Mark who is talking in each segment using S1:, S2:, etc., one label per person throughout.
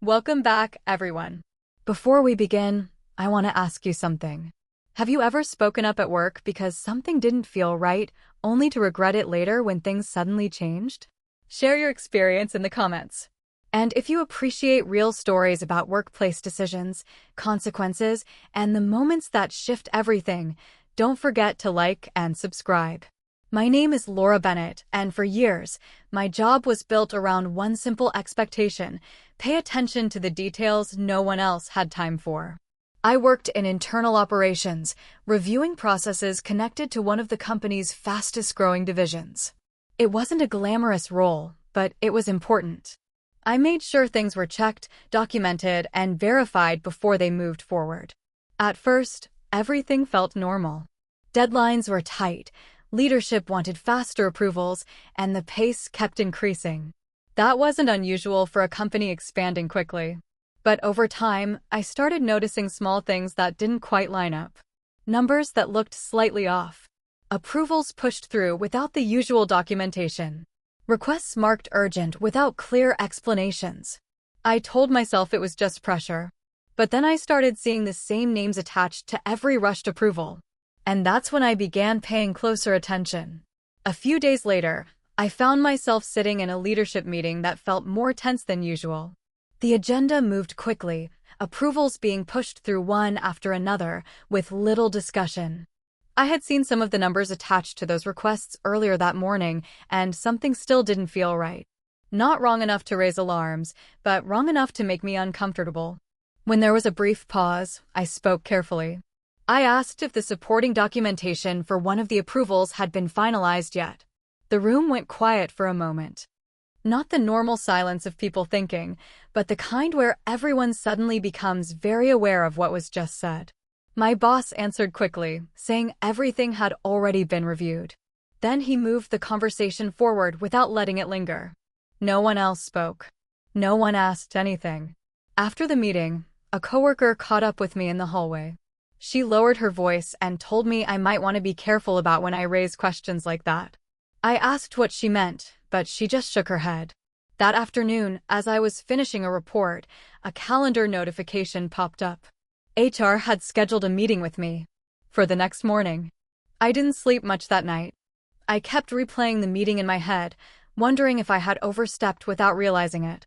S1: Welcome back, everyone. Before we begin, I want to ask you something. Have you ever spoken up at work because something didn't feel right, only to regret it later when things suddenly changed? Share your experience in the comments. And if you appreciate real stories about workplace decisions, consequences, and the moments that shift everything, don't forget to like and subscribe. My name is Laura Bennett, and for years, my job was built around one simple expectation: pay attention to the details no one else had time for. I worked in internal operations, reviewing processes connected to one of the company's fastest-growing divisions. It wasn't a glamorous role, but it was important. I made sure things were checked, documented, and verified before they moved forward. At first, everything felt normal. Deadlines were tight, leadership wanted faster approvals, and the pace kept increasing. That wasn't unusual for a company expanding quickly. But over time, I started noticing small things that didn't quite line up. Numbers that looked slightly off. Approvals pushed through without the usual documentation. Requests marked urgent without clear explanations. I told myself it was just pressure. But then I started seeing the same names attached to every rushed approval. And that's when I began paying closer attention. A few days later, I found myself sitting in a leadership meeting that felt more tense than usual. The agenda moved quickly, approvals being pushed through one after another, with little discussion. I had seen some of the numbers attached to those requests earlier that morning, and something still didn't feel right. Not wrong enough to raise alarms, but wrong enough to make me uncomfortable. When there was a brief pause, I spoke carefully. I asked if the supporting documentation for one of the approvals had been finalized yet. The room went quiet for a moment. Not the normal silence of people thinking, but the kind where everyone suddenly becomes very aware of what was just said. My boss answered quickly, saying everything had already been reviewed. Then he moved the conversation forward without letting it linger. No one else spoke. No one asked anything. After the meeting, a coworker caught up with me in the hallway. She lowered her voice and told me I might want to be careful about when I raise questions like that. I asked what she meant, but she just shook her head. That afternoon, as I was finishing a report, a calendar notification popped up. HR had scheduled a meeting with me for the next morning. I didn't sleep much that night. I kept replaying the meeting in my head, wondering if I had overstepped without realizing it.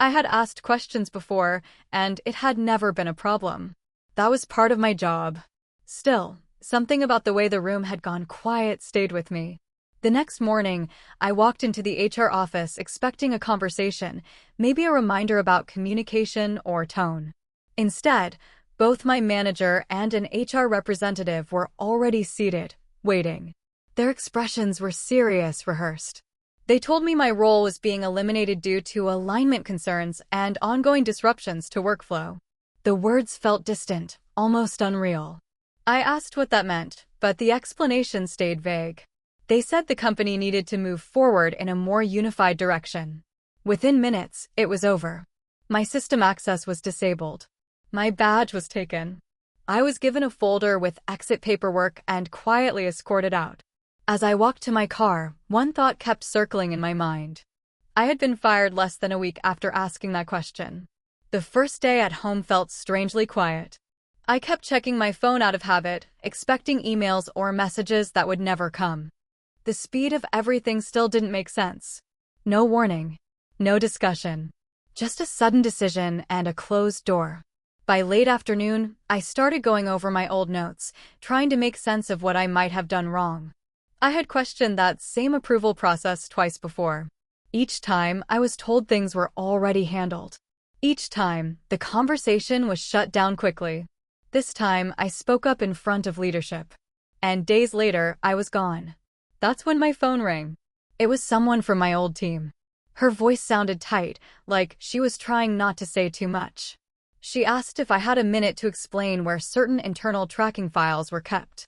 S1: I had asked questions before, and it had never been a problem. That was part of my job. Still, something about the way the room had gone quiet stayed with me. The next morning, I walked into the HR office expecting a conversation, maybe a reminder about communication or tone. Instead, both my manager and an HR representative were already seated, waiting. Their expressions were serious, rehearsed. They told me my role was being eliminated due to alignment concerns and ongoing disruptions to workflow. The words felt distant, almost unreal. I asked what that meant, but the explanation stayed vague. They said the company needed to move forward in a more unified direction. Within minutes, it was over. My system access was disabled. My badge was taken. I was given a folder with exit paperwork and quietly escorted out. As I walked to my car, one thought kept circling in my mind. I had been fired less than a week after asking that question. The first day at home felt strangely quiet. I kept checking my phone out of habit, expecting emails or messages that would never come. The speed of everything still didn't make sense. No warning. No discussion. Just a sudden decision and a closed door. By late afternoon, I started going over my old notes, trying to make sense of what I might have done wrong. I had questioned that same approval process twice before. Each time, I was told things were already handled. Each time, the conversation was shut down quickly. This time, I spoke up in front of leadership. And days later, I was gone. That's when my phone rang. It was someone from my old team. Her voice sounded tight, like she was trying not to say too much. She asked if I had a minute to explain where certain internal tracking files were kept.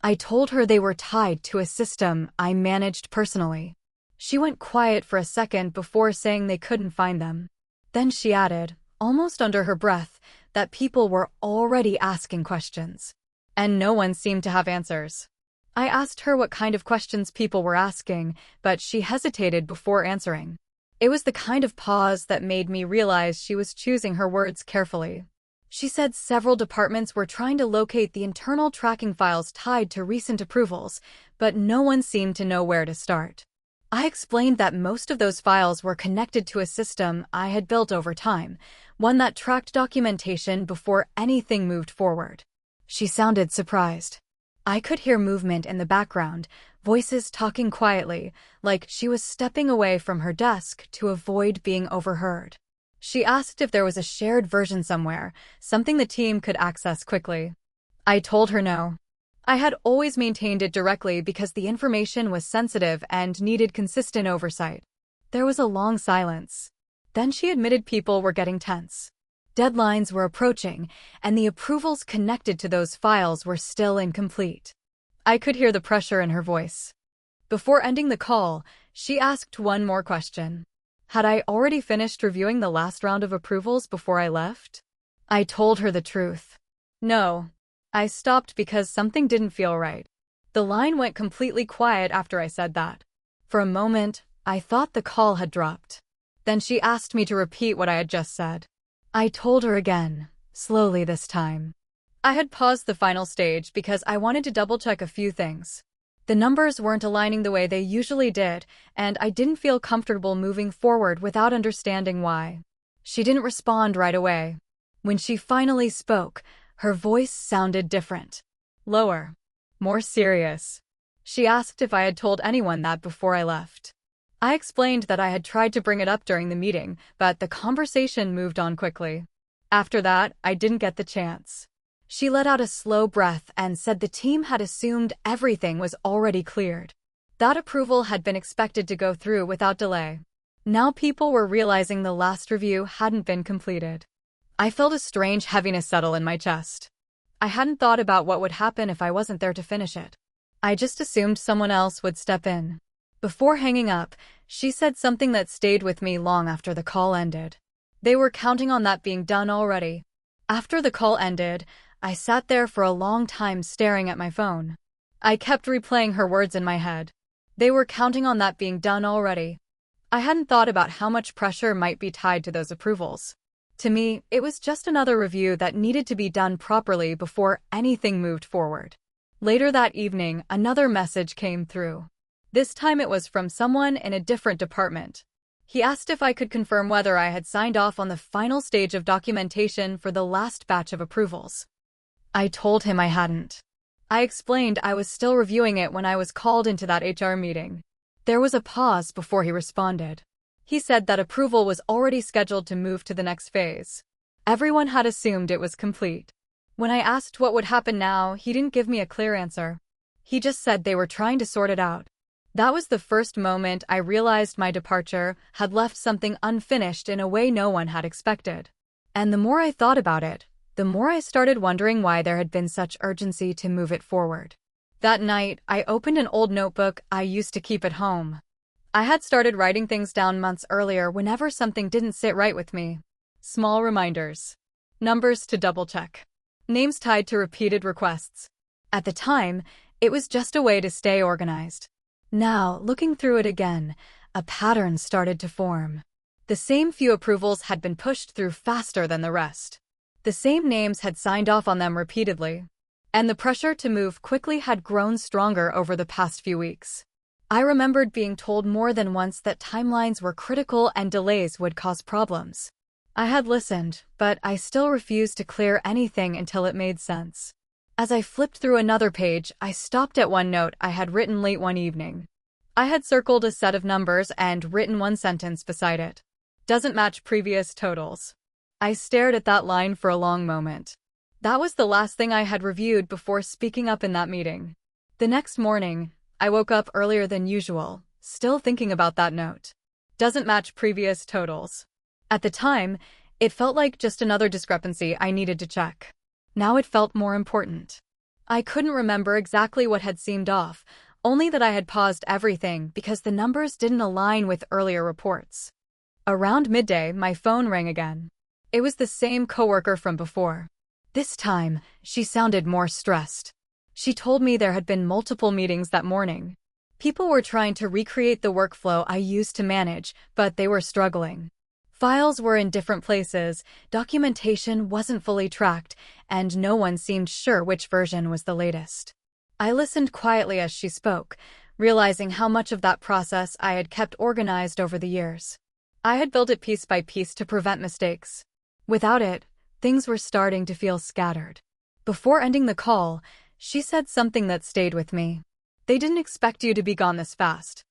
S1: I told her they were tied to a system I managed personally. She went quiet for a second before saying they couldn't find them. Then she added, almost under her breath, that people were already asking questions. And no one seemed to have answers. I asked her what kind of questions people were asking, but she hesitated before answering. It was the kind of pause that made me realize she was choosing her words carefully. She said several departments were trying to locate the internal tracking files tied to recent approvals, but no one seemed to know where to start. I explained that most of those files were connected to a system I had built over time, one that tracked documentation before anything moved forward. She sounded surprised. I could hear movement in the background, voices talking quietly, like she was stepping away from her desk to avoid being overheard. She asked if there was a shared version somewhere, something the team could access quickly. I told her no. I had always maintained it directly because the information was sensitive and needed consistent oversight. There was a long silence. Then she admitted people were getting tense. Deadlines were approaching, and the approvals connected to those files were still incomplete. I could hear the pressure in her voice. Before ending the call, she asked one more question. Had I already finished reviewing the last round of approvals before I left? I told her the truth. No. I stopped because something didn't feel right. The line went completely quiet after I said that. For a moment, I thought the call had dropped. Then she asked me to repeat what I had just said. I told her again, slowly this time. I had paused the final stage because I wanted to double-check a few things. The numbers weren't aligning the way they usually did, and I didn't feel comfortable moving forward without understanding why. She didn't respond right away. When she finally spoke, her voice sounded different. Lower. More serious. She asked if I had told anyone that before I left. I explained that I had tried to bring it up during the meeting, but the conversation moved on quickly. After that, I didn't get the chance. She let out a slow breath and said the team had assumed everything was already cleared. That approval had been expected to go through without delay. Now people were realizing the last review hadn't been completed. I felt a strange heaviness settle in my chest. I hadn't thought about what would happen if I wasn't there to finish it. I just assumed someone else would step in. Before hanging up, she said something that stayed with me long after the call ended. They were counting on that being done already. After the call ended, I sat there for a long time staring at my phone. I kept replaying her words in my head. They were counting on that being done already. I hadn't thought about how much pressure might be tied to those approvals. To me, it was just another review that needed to be done properly before anything moved forward. Later that evening, another message came through. This time it was from someone in a different department. He asked if I could confirm whether I had signed off on the final stage of documentation for the last batch of approvals. I told him I hadn't. I explained I was still reviewing it when I was called into that HR meeting. There was a pause before he responded. He said that approval was already scheduled to move to the next phase. Everyone had assumed it was complete. When I asked what would happen now, he didn't give me a clear answer. He just said they were trying to sort it out. That was the first moment I realized my departure had left something unfinished in a way no one had expected. And the more I thought about it, the more I started wondering why there had been such urgency to move it forward. That night, I opened an old notebook I used to keep at home. I had started writing things down months earlier whenever something didn't sit right with me. Small reminders. Numbers to double-check. Names tied to repeated requests. At the time, it was just a way to stay organized. Now, looking through it again, a pattern started to form. The same few approvals had been pushed through faster than the rest. The same names had signed off on them repeatedly. And the pressure to move quickly had grown stronger over the past few weeks. I remembered being told more than once that timelines were critical and delays would cause problems. I had listened, but I still refused to clear anything until it made sense. As I flipped through another page, I stopped at one note I had written late one evening. I had circled a set of numbers and written one sentence beside it. Doesn't match previous totals. I stared at that line for a long moment. That was the last thing I had reviewed before speaking up in that meeting. The next morning, I woke up earlier than usual, still thinking about that note. Doesn't match previous totals. At the time, it felt like just another discrepancy I needed to check. Now it felt more important. I couldn't remember exactly what had seemed off, only that I had paused everything because the numbers didn't align with earlier reports. Around midday, my phone rang again. It was the same coworker from before. This time, she sounded more stressed. She told me there had been multiple meetings that morning. People were trying to recreate the workflow I used to manage, but they were struggling. Files were in different places, documentation wasn't fully tracked, and no one seemed sure which version was the latest. I listened quietly as she spoke, realizing how much of that process I had kept organized over the years. I had built it piece by piece to prevent mistakes. Without it, things were starting to feel scattered. Before ending the call, she said something that stayed with me. "They didn't expect you to be gone this fast."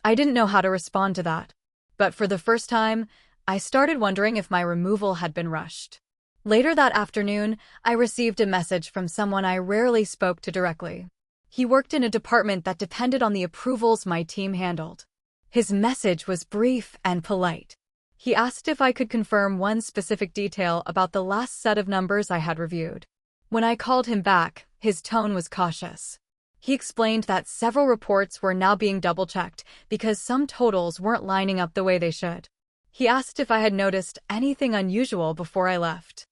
S1: I didn't know how to respond to that. But for the first time, I started wondering if my removal had been rushed. Later that afternoon, I received a message from someone I rarely spoke to directly. He worked in a department that depended on the approvals my team handled. His message was brief and polite. He asked if I could confirm one specific detail about the last set of numbers I had reviewed. When I called him back, his tone was cautious. He explained that several reports were now being double-checked because some totals weren't lining up the way they should. He asked if I had noticed anything unusual before I left.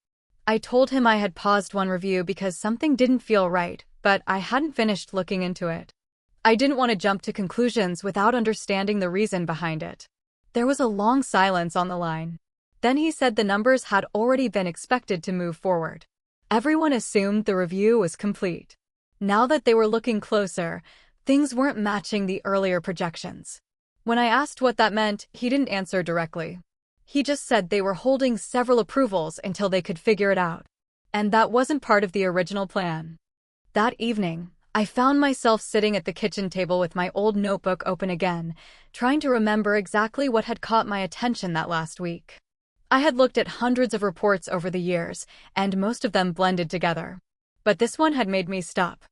S1: I told him I had paused one review because something didn't feel right, but I hadn't finished looking into it. I didn't want to jump to conclusions without understanding the reason behind it. There was a long silence on the line. Then he said the numbers had already been expected to move forward. Everyone assumed the review was complete. Now that they were looking closer, things weren't matching the earlier projections. When I asked what that meant, he didn't answer directly. He just said they were holding several approvals until they could figure it out. And that wasn't part of the original plan. That evening, I found myself sitting at the kitchen table with my old notebook open again, trying to remember exactly what had caught my attention that last week. I had looked at hundreds of reports over the years, and most of them blended together. But this one had made me stop.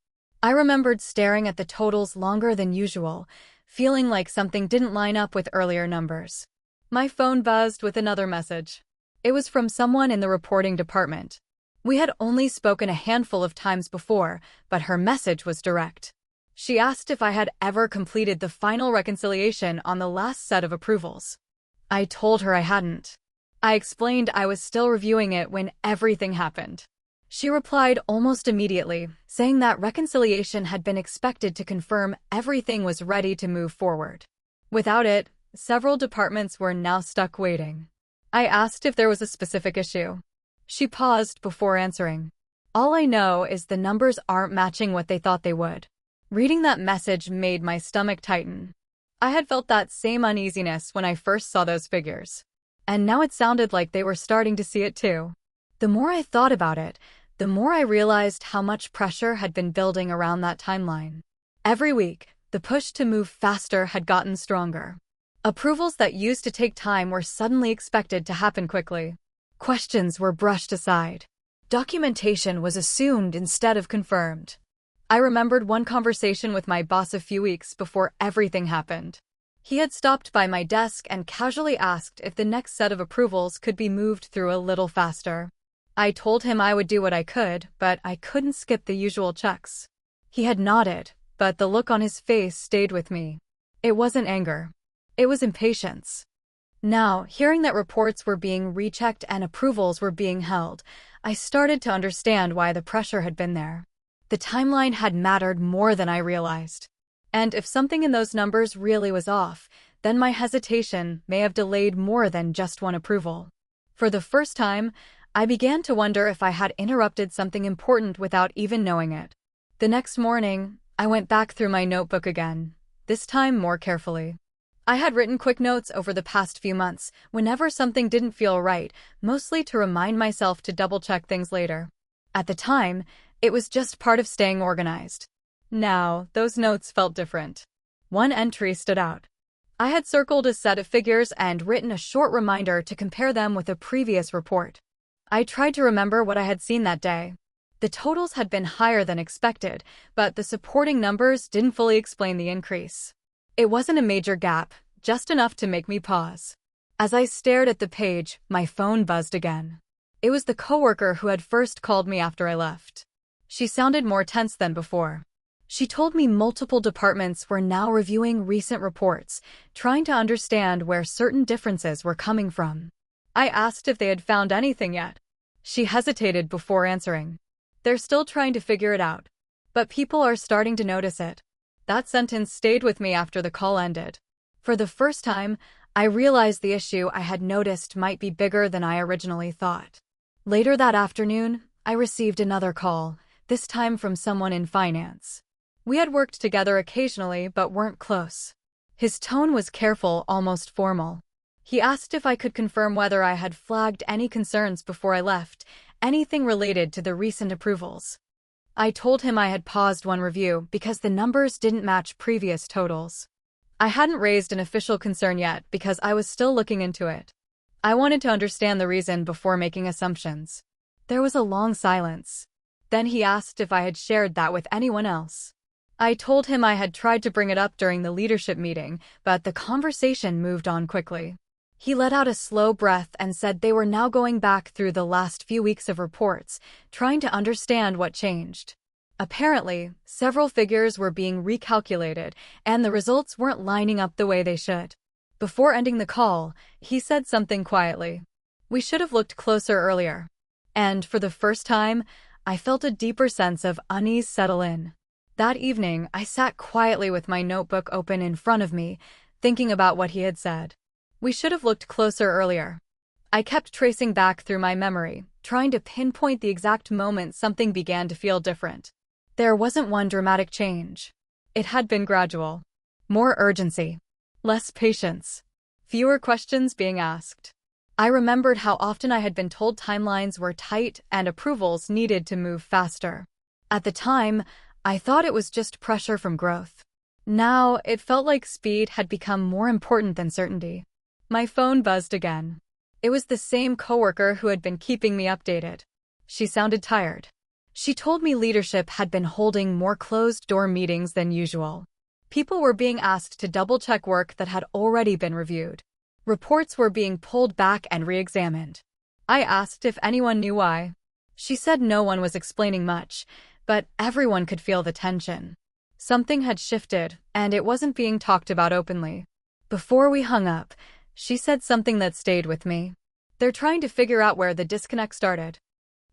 S1: I remembered staring at the totals longer than usual, feeling like something didn't line up with earlier numbers. My phone buzzed with another message. It was from someone in the reporting department. We had only spoken a handful of times before, but her message was direct. She asked if I had ever completed the final reconciliation on the last set of approvals. I told her I hadn't. I explained I was still reviewing it when everything happened. She replied almost immediately, saying that reconciliation had been expected to confirm everything was ready to move forward. Without it, several departments were now stuck waiting. I asked if there was a specific issue. She paused before answering. "All I know is the numbers aren't matching what they thought they would." Reading that message made my stomach tighten. I had felt that same uneasiness when I first saw those figures. And now it sounded like they were starting to see it too. The more I thought about it, the more I realized how much pressure had been building around that timeline. Every week, the push to move faster had gotten stronger. Approvals that used to take time were suddenly expected to happen quickly. Questions were brushed aside. Documentation was assumed instead of confirmed. I remembered one conversation with my boss a few weeks before everything happened. He had stopped by my desk and casually asked if the next set of approvals could be moved through a little faster. I told him I would do what I could, but I couldn't skip the usual checks. He had nodded, but the look on his face stayed with me. It wasn't anger. It was impatience. Now, hearing that reports were being rechecked and approvals were being held, I started to understand why the pressure had been there. The timeline had mattered more than I realized. And if something in those numbers really was off, then my hesitation may have delayed more than just one approval. For the first time, I began to wonder if I had interrupted something important without even knowing it. The next morning, I went back through my notebook again, this time more carefully. I had written quick notes over the past few months, whenever something didn't feel right, mostly to remind myself to double-check things later. At the time, it was just part of staying organized. Now, those notes felt different. One entry stood out. I had circled a set of figures and written a short reminder to compare them with a previous report. I tried to remember what I had seen that day. The totals had been higher than expected, but the supporting numbers didn't fully explain the increase. It wasn't a major gap, just enough to make me pause. As I stared at the page, my phone buzzed again. It was the coworker who had first called me after I left. She sounded more tense than before. She told me multiple departments were now reviewing recent reports, trying to understand where certain differences were coming from. I asked if they had found anything yet. She hesitated before answering. "They're still trying to figure it out. But people are starting to notice it." That sentence stayed with me after the call ended. For the first time, I realized the issue I had noticed might be bigger than I originally thought. Later that afternoon, I received another call, this time from someone in finance. We had worked together occasionally but weren't close. His tone was careful, almost formal. He asked if I could confirm whether I had flagged any concerns before I left, anything related to the recent approvals. I told him I had paused one review because the numbers didn't match previous totals. I hadn't raised an official concern yet because I was still looking into it. I wanted to understand the reason before making assumptions. There was a long silence. Then he asked if I had shared that with anyone else. I told him I had tried to bring it up during the leadership meeting, but the conversation moved on quickly. He let out a slow breath and said they were now going back through the last few weeks of reports, trying to understand what changed. Apparently, several figures were being recalculated, and the results weren't lining up the way they should. Before ending the call, he said something quietly. "We should have looked closer earlier." And for the first time, I felt a deeper sense of unease settle in. That evening, I sat quietly with my notebook open in front of me, thinking about what he had said. We should have looked closer earlier. I kept tracing back through my memory, trying to pinpoint the exact moment something began to feel different. There wasn't one dramatic change. It had been gradual. More urgency. Less patience. Fewer questions being asked. I remembered how often I had been told timelines were tight and approvals needed to move faster. At the time, I thought it was just pressure from growth. Now, it felt like speed had become more important than certainty. My phone buzzed again. It was the same coworker who had been keeping me updated. She sounded tired. She told me leadership had been holding more closed-door meetings than usual. People were being asked to double-check work that had already been reviewed. Reports were being pulled back and re-examined. I asked if anyone knew why. She said no one was explaining much, but everyone could feel the tension. Something had shifted, and it wasn't being talked about openly. Before we hung up, she said something that stayed with me. They're trying to figure out where the disconnect started.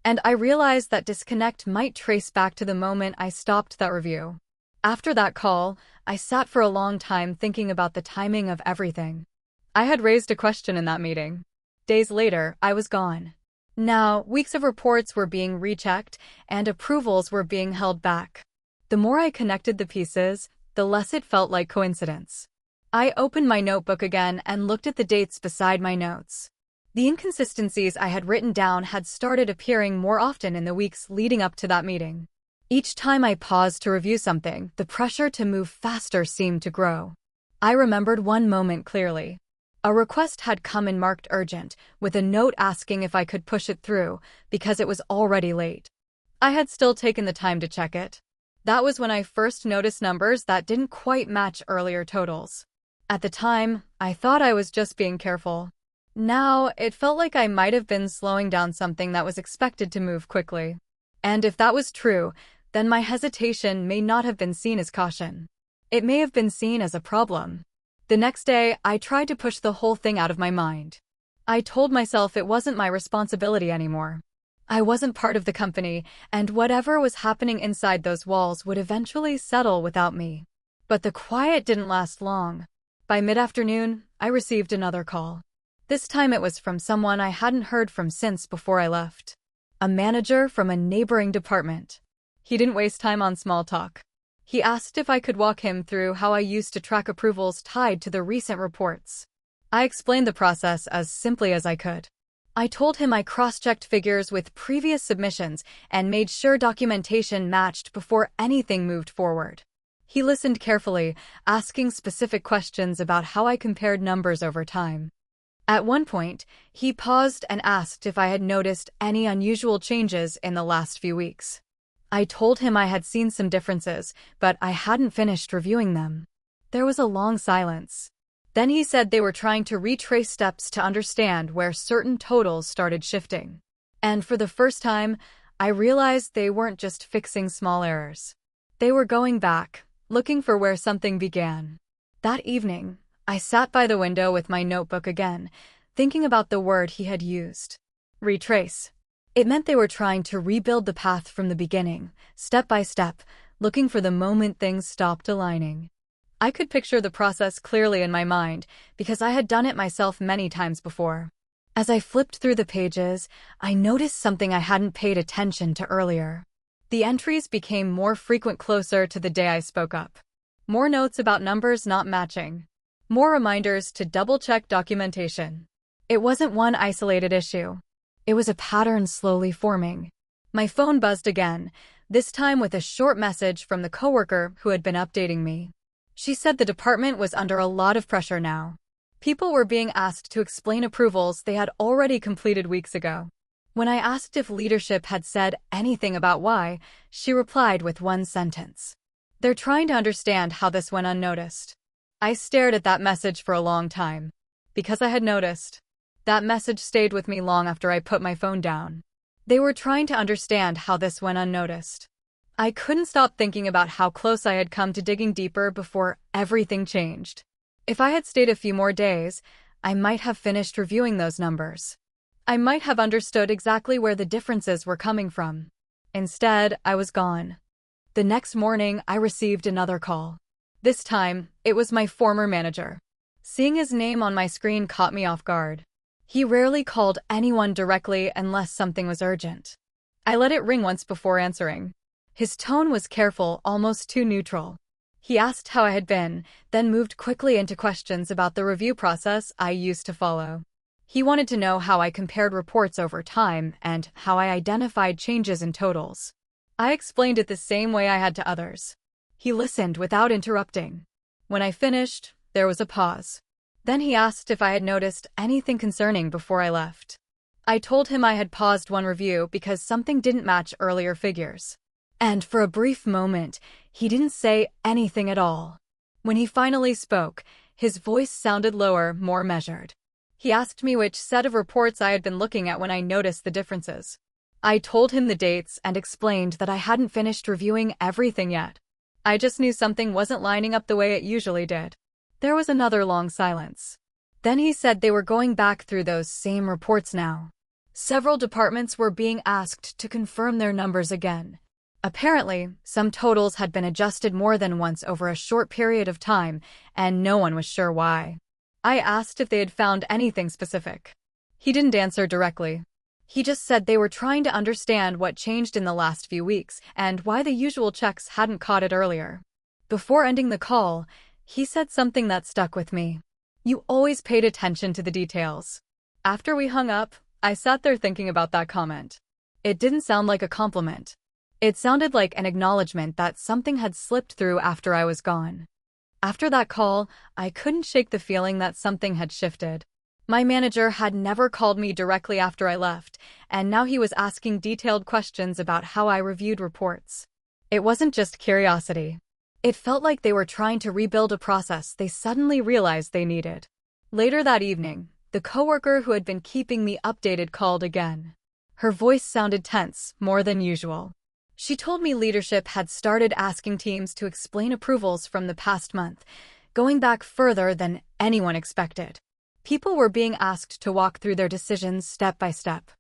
S1: And I realized that disconnect might trace back to the moment I stopped that review. After that call, I sat for a long time thinking about the timing of everything. I had raised a question in that meeting. Days later, I was gone. Now, weeks of reports were being rechecked, and approvals were being held back. The more I connected the pieces, the less it felt like coincidence. I opened my notebook again and looked at the dates beside my notes. The inconsistencies I had written down had started appearing more often in the weeks leading up to that meeting. Each time I paused to review something, the pressure to move faster seemed to grow. I remembered one moment clearly. A request had come in marked urgent, with a note asking if I could push it through, because it was already late. I had still taken the time to check it. That was when I first noticed numbers that didn't quite match earlier totals. At the time, I thought I was just being careful. Now, it felt like I might have been slowing down something that was expected to move quickly. And if that was true, then my hesitation may not have been seen as caution. It may have been seen as a problem. The next day, I tried to push the whole thing out of my mind. I told myself it wasn't my responsibility anymore. I wasn't part of the company, and whatever was happening inside those walls would eventually settle without me. But the quiet didn't last long. By mid-afternoon, I received another call. This time it was from someone I hadn't heard from since before I left. A manager from a neighboring department. He didn't waste time on small talk. He asked if I could walk him through how I used to track approvals tied to the recent reports. I explained the process as simply as I could. I told him I cross-checked figures with previous submissions and made sure documentation matched before anything moved forward. He listened carefully, asking specific questions about how I compared numbers over time. At one point, he paused and asked if I had noticed any unusual changes in the last few weeks. I told him I had seen some differences, but I hadn't finished reviewing them. There was a long silence. Then he said they were trying to retrace steps to understand where certain totals started shifting. And for the first time, I realized they weren't just fixing small errors. They were going back, looking for where something began. That evening, I sat by the window with my notebook again, thinking about the word he had used. Retrace. It meant they were trying to rebuild the path from the beginning, step by step, looking for the moment things stopped aligning. I could picture the process clearly in my mind because I had done it myself many times before. As I flipped through the pages, I noticed something I hadn't paid attention to earlier. The entries became more frequent closer to the day I spoke up. More notes about numbers not matching. More reminders to double-check documentation. It wasn't one isolated issue. It was a pattern slowly forming. My phone buzzed again, this time with a short message from the coworker who had been updating me. She said the department was under a lot of pressure now. People were being asked to explain approvals they had already completed weeks ago. When I asked if leadership had said anything about why, she replied with one sentence. They're trying to understand how this went unnoticed. I stared at that message for a long time. Because I had noticed. That message stayed with me long after I put my phone down. They were trying to understand how this went unnoticed. I couldn't stop thinking about how close I had come to digging deeper before everything changed. If I had stayed a few more days, I might have finished reviewing those numbers. I might have understood exactly where the differences were coming from. Instead, I was gone. The next morning, I received another call. This time, it was my former manager. Seeing his name on my screen caught me off guard. He rarely called anyone directly unless something was urgent. I let it ring once before answering. His tone was careful, almost too neutral. He asked how I had been, then moved quickly into questions about the review process I used to follow. He wanted to know how I compared reports over time and how I identified changes in totals. I explained it the same way I had to others. He listened without interrupting. When I finished, there was a pause. Then he asked if I had noticed anything concerning before I left. I told him I had paused one review because something didn't match earlier figures. And for a brief moment, he didn't say anything at all. When he finally spoke, his voice sounded lower, more measured. He asked me which set of reports I had been looking at when I noticed the differences. I told him the dates and explained that I hadn't finished reviewing everything yet. I just knew something wasn't lining up the way it usually did. There was another long silence. Then he said they were going back through those same reports now. Several departments were being asked to confirm their numbers again. Apparently, some totals had been adjusted more than once over a short period of time, and no one was sure why. I asked if they had found anything specific. He didn't answer directly. He just said they were trying to understand what changed in the last few weeks and why the usual checks hadn't caught it earlier. Before ending the call, he said something that stuck with me. You always paid attention to the details. After we hung up, I sat there thinking about that comment. It didn't sound like a compliment. It sounded like an acknowledgement that something had slipped through after I was gone. After that call, I couldn't shake the feeling that something had shifted. My manager had never called me directly after I left, and now he was asking detailed questions about how I reviewed reports. It wasn't just curiosity. It felt like they were trying to rebuild a process they suddenly realized they needed. Later that evening, the coworker who had been keeping me updated called again. Her voice sounded tense, more than usual. She told me leadership had started asking teams to explain approvals from the past month, going back further than anyone expected. People were being asked to walk through their decisions step by step.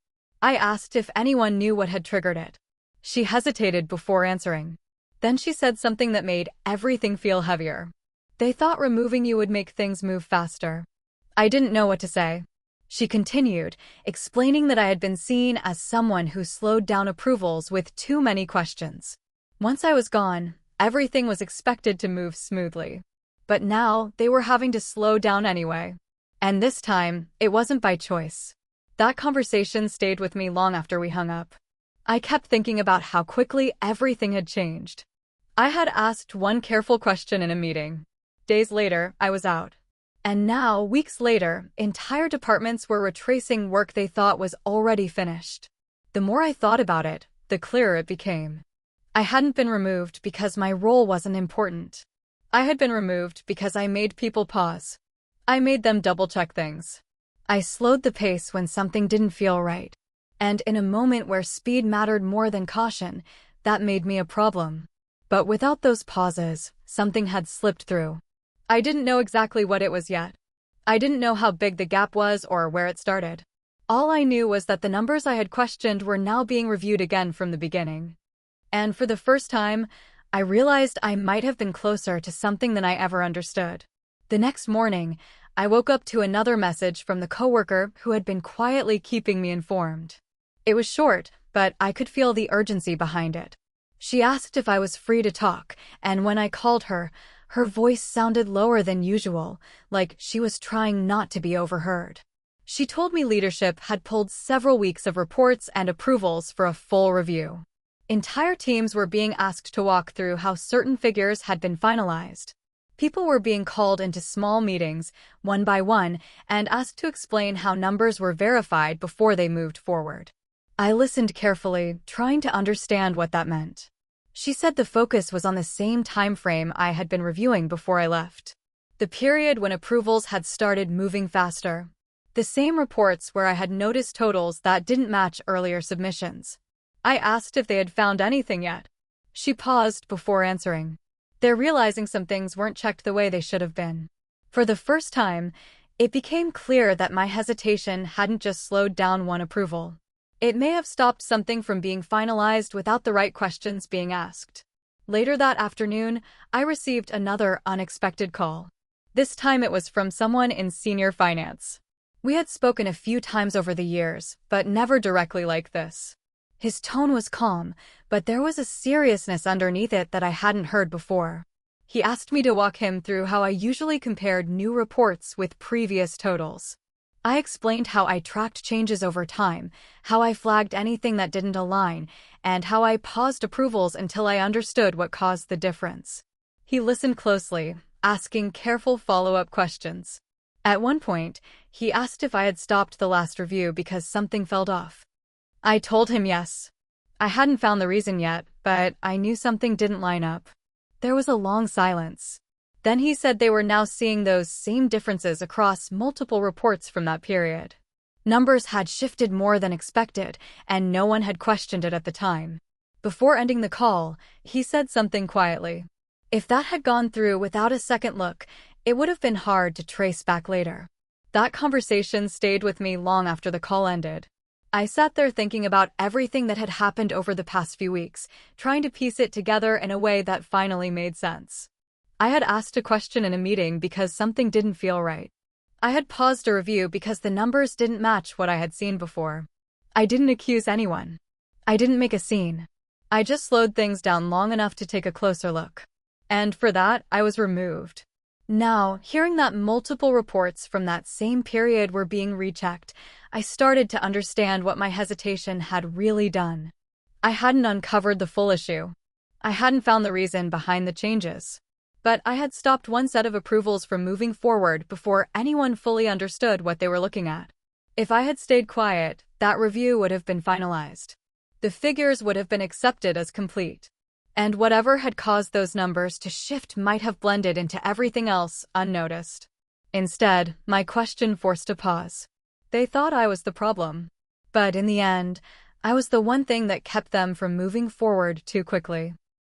S1: I asked if anyone knew what had triggered it. She hesitated before answering. Then she said something that made everything feel heavier. They thought removing you would make things move faster. I didn't know what to say. She continued, explaining that I had been seen as someone who slowed down approvals with too many questions. Once I was gone, everything was expected to move smoothly. But now, they were having to slow down anyway. And this time, it wasn't by choice. That conversation stayed with me long after we hung up. I kept thinking about how quickly everything had changed. I had asked one careful question in a meeting. Days later, I was out. And now, weeks later, entire departments were retracing work they thought was already finished. The more I thought about it, the clearer it became. I hadn't been removed because my role wasn't important. I had been removed because I made people pause. I made them double-check things. I slowed the pace when something didn't feel right. And in a moment where speed mattered more than caution, that made me a problem. But without those pauses, something had slipped through. I didn't know exactly what it was yet. I didn't know how big the gap was or where it started. All I knew was that the numbers I had questioned were now being reviewed again from the beginning. And for the first time, I realized I might have been closer to something than I ever understood. The next morning, I woke up to another message from the coworker who had been quietly keeping me informed. It was short, but I could feel the urgency behind it. She asked if I was free to talk, and when I called her, her voice sounded lower than usual, like she was trying not to be overheard. She told me leadership had pulled several weeks of reports and approvals for a full review. Entire teams were being asked to walk through how certain figures had been finalized. People were being called into small meetings, one by one, and asked to explain how numbers were verified before they moved forward. I listened carefully, trying to understand what that meant. She said the focus was on the same time frame I had been reviewing before I left. The period when approvals had started moving faster. The same reports where I had noticed totals that didn't match earlier submissions. I asked if they had found anything yet. She paused before answering. They're realizing some things weren't checked the way they should have been. For the first time, it became clear that my hesitation hadn't just slowed down one approval. It may have stopped something from being finalized without the right questions being asked. Later that afternoon, I received another unexpected call. This time it was from someone in senior finance. We had spoken a few times over the years, but never directly like this. His tone was calm, but there was a seriousness underneath it that I hadn't heard before. He asked me to walk him through how I usually compared new reports with previous totals. I explained how I tracked changes over time, how I flagged anything that didn't align, and how I paused approvals until I understood what caused the difference. He listened closely, asking careful follow-up questions. At one point, he asked if I had stopped the last review because something felt off. I told him yes. I hadn't found the reason yet, but I knew something didn't line up. There was a long silence. Then he said they were now seeing those same differences across multiple reports from that period. Numbers had shifted more than expected, and no one had questioned it at the time. Before ending the call, he said something quietly. If that had gone through without a second look, it would have been hard to trace back later. That conversation stayed with me long after the call ended. I sat there thinking about everything that had happened over the past few weeks, trying to piece it together in a way that finally made sense. I had asked a question in a meeting because something didn't feel right. I had paused a review because the numbers didn't match what I had seen before. I didn't accuse anyone. I didn't make a scene. I just slowed things down long enough to take a closer look. And for that, I was removed. Now, hearing that multiple reports from that same period were being rechecked, I started to understand what my hesitation had really done. I hadn't uncovered the full issue. I hadn't found the reason behind the changes. But I had stopped one set of approvals from moving forward before anyone fully understood what they were looking at. If I had stayed quiet, that review would have been finalized. The figures would have been accepted as complete. And whatever had caused those numbers to shift might have blended into everything else unnoticed. Instead, my question forced a pause. They thought I was the problem. But in the end, I was the one thing that kept them from moving forward too quickly.